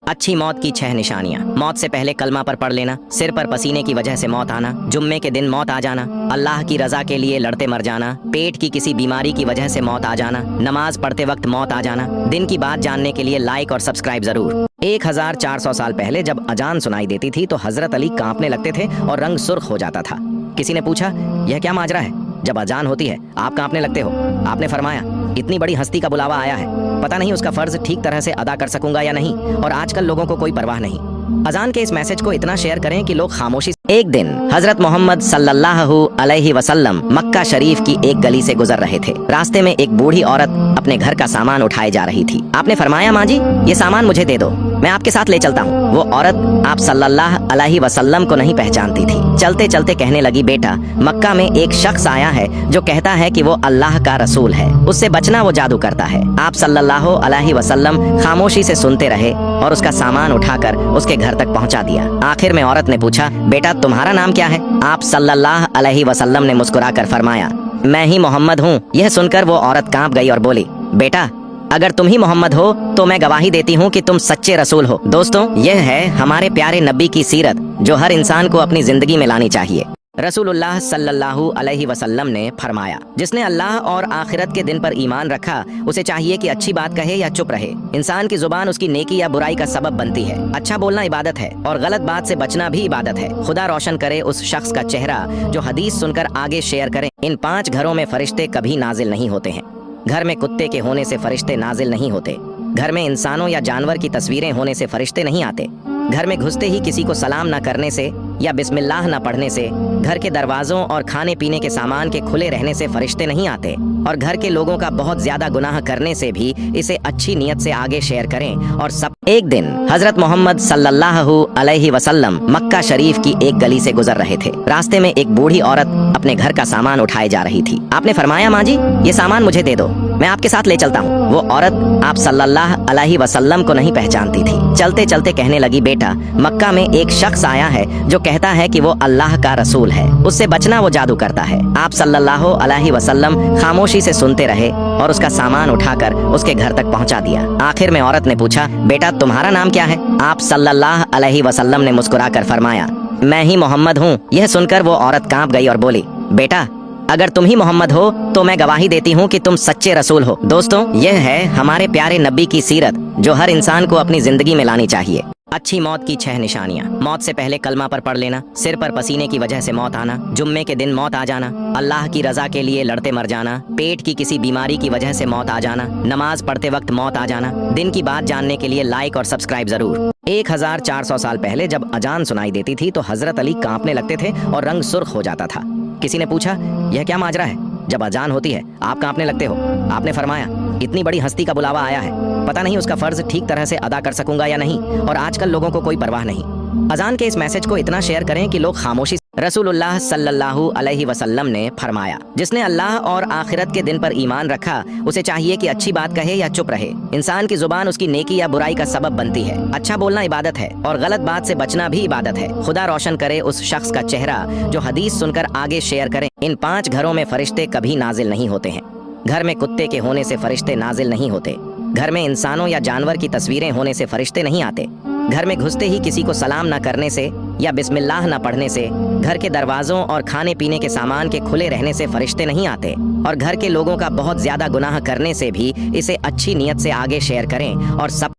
अच्छी मौत की 6 निशानियां। मौत से पहले कलमा पर पढ़ लेना, सिर पर पसीने की वजह से मौत आना, जुम्मे के दिन मौत आ जाना, अल्लाह की रजा के लिए लड़ते मर जाना, पेट की किसी बीमारी की वजह से मौत आ जाना, नमाज पढ़ते वक्त मौत आ जाना। दिन की बात जानने के लिए लाइक और सब्सक्राइब जरूर। 1400 साल पहले जब अजान सुनाई देती थी तो हजरत अली कांपने लगते थे और रंग सुर्ख हो जाता था। किसी ने पूछा, यह क्या माजरा है? जब अजान होती है आप कांपने लगते हो। आपने फरमाया, इतनी बड़ी हस्ती का बुलावा आया है, पता नहीं उसका फर्ज ठीक तरह से अदा कर सकूंगा या नहीं, और आजकल लोगों को कोई परवाह नहीं। अजान के इस मैसेज को इतना शेयर करें कि लोग खामोशी। एक दिन हजरत मोहम्मद सल्लल्लाहु अलैहि वसल्लम मक्का शरीफ की एक गली से गुजर रहे थे। रास्ते में एक बूढ़ी औरत अपने घर का सामान उठाए जा रही थी। आपने फरमाया, माँ जी ये सामान मुझे दे दो, मैं आपके साथ ले चलता हूँ। वो औरत आप सल्लल्लाहु अलैहि वसल्लम को नहीं पहचानती थी। चलते चलते कहने लगी, बेटा मक्का में एक शख्स आया है जो कहता है कि वो अल्लाह का रसूल है, उससे बचना, वो जादू करता है। आप सल्लल्लाहु अलैहि वसल्लम खामोशी से सुनते रहे और उसका सामान उठाकर उसके घर तक पहुंचा दिया। आखिर में औरत ने पूछा, बेटा तुम्हारा नाम क्या है? आप सल्लल्लाहु अलैहि वसल्लम ने मुस्कुराकर फरमाया, मैं ही मोहम्मद हूँ। यह सुनकर वो औरत कांप गई और बोली, बेटा अगर तुम ही मोहम्मद हो तो मैं गवाही देती हूँ कि तुम सच्चे रसूल हो। दोस्तों, यह है हमारे प्यारे नबी की सीरत जो हर इंसान को अपनी जिंदगी में लानी चाहिए। रसूलुल्लाह सल्लल्लाहु अलैहि वसल्लम ने फरमाया, जिसने अल्लाह और आखिरत के दिन पर ईमान रखा उसे चाहिए कि अच्छी बात कहे या चुप रहे। इंसान की जुबान उसकी नेकी या बुराई का सबब बनती है। अच्छा बोलना इबादत है और गलत बात से बचना भी इबादत है। खुदा रोशन करे उस शख्स का चेहरा जो हदीस सुनकर आगे शेयर करे। इन 5 घरों में फरिश्ते कभी नाजिल नहीं होते हैं। घर में कुत्ते के होने से फरिश्ते नाजिल नहीं होते। घर में इंसानों या जानवर की तस्वीरें होने से फरिश्ते नहीं आते। घर में घुसते ही किसी को सलाम न करने से या बिस्मिल्लाह न पढ़ने से, घर के दरवाजों और खाने पीने के सामान के खुले रहने से फरिश्ते नहीं आते, और घर के लोगों का बहुत ज्यादा गुनाह करने से भी इसे अच्छी नीयत से आगे शेयर करें। और सब एक दिन हजरत मोहम्मद सल्लल्लाहु अलैहि वसल्लम मक्का शरीफ की एक गली से गुजर रहे थे। रास्ते में एक बूढ़ी औरत अपने घर का सामान उठाए जा रही थी। आपने फरमाया, माँ जी ये सामान मुझे दे दो, मैं आपके साथ ले चलता हूँ। वो औरत आप सल्लल्लाहु अलैहि वसल्लम को नहीं पहचानती थी। चलते चलते कहने लगी, बेटा मक्का में एक शख्स आया है जो कहता है कि वो अल्लाह का रसूल है, उससे बचना, वो जादू करता है। आप सल्लल्लाहु अलैहि वसल्लम खामोशी से सुनते रहे और उसका सामान उठाकर उसके घर तक पहुंचा दिया। आखिर में औरत ने पूछा, बेटा तुम्हारा नाम क्या है? आप सल्लल्लाहु अलैहि वसल्लम ने मुस्कुराकर फरमाया, मैं ही मोहम्मद हूँ। यह सुनकर वो औरत कांप गई और बोली, बेटा अगर तुम ही मोहम्मद हो तो मैं गवाही देती हूँ कि तुम सच्चे रसूल हो। दोस्तों, यह है हमारे प्यारे नबी की सीरत जो हर इंसान को अपनी जिंदगी में लानी चाहिए। अच्छी मौत की 6 निशानियां। मौत से पहले कलमा पर पढ़ लेना, सिर पर पसीने की वजह से मौत आना, जुम्मे के दिन मौत आ जाना, अल्लाह की रजा के लिए लड़ते मर जाना, पेट की किसी बीमारी की वजह से मौत आ जाना, नमाज पढ़ते वक्त मौत आ जाना। दिन की बात जानने के लिए लाइक और सब्सक्राइब जरूर। 1400 साल पहले जब अजान सुनाई देती थी तो हजरत अली कांपने लगते थे और रंग सुर्ख हो जाता था। किसी ने पूछा, यह क्या माजरा है? जब अजान होती है आप कांपने लगते हो। आपने फरमाया, इतनी बड़ी हस्ती का बुलावा आया है, पता नहीं उसका फर्ज ठीक तरह से अदा कर सकूंगा या नहीं, और आजकल लोगों को कोई परवाह नहीं। अजान के इस मैसेज को इतना शेयर करें कि लोग खामोशी। रसूलुल्लाह सल्लल्लाहु अलैहि वसल्लम ने फरमाया, जिसने अल्लाह और आखिरत के दिन पर ईमान रखा उसे चाहिए कि अच्छी बात कहे या चुप रहे। इंसान की जुबान उसकी नेकी या बुराई का सबब बनती है। अच्छा बोलना इबादत है और गलत बात से बचना भी इबादत है। खुदा रोशन करे उस शख्स का चेहरा जो हदीस सुनकर आगे शेयर करे। इन 5 घरों में फरिश्ते कभी नाजिल नहीं होते हैं। घर में कुत्ते के होने से फरिश्ते नाजिल नहीं होते। घर में इंसानों या जानवर की तस्वीरें होने से फरिश्ते नहीं आते। घर में घुसते ही किसी को सलाम न करने से या बिस्मिल्लाह न पढ़ने से, घर के दरवाजों और खाने पीने के सामान के खुले रहने से फरिश्ते नहीं आते, और घर के लोगों का बहुत ज्यादा गुनाह करने से भी इसे अच्छी नीयत से आगे शेयर करें। और सब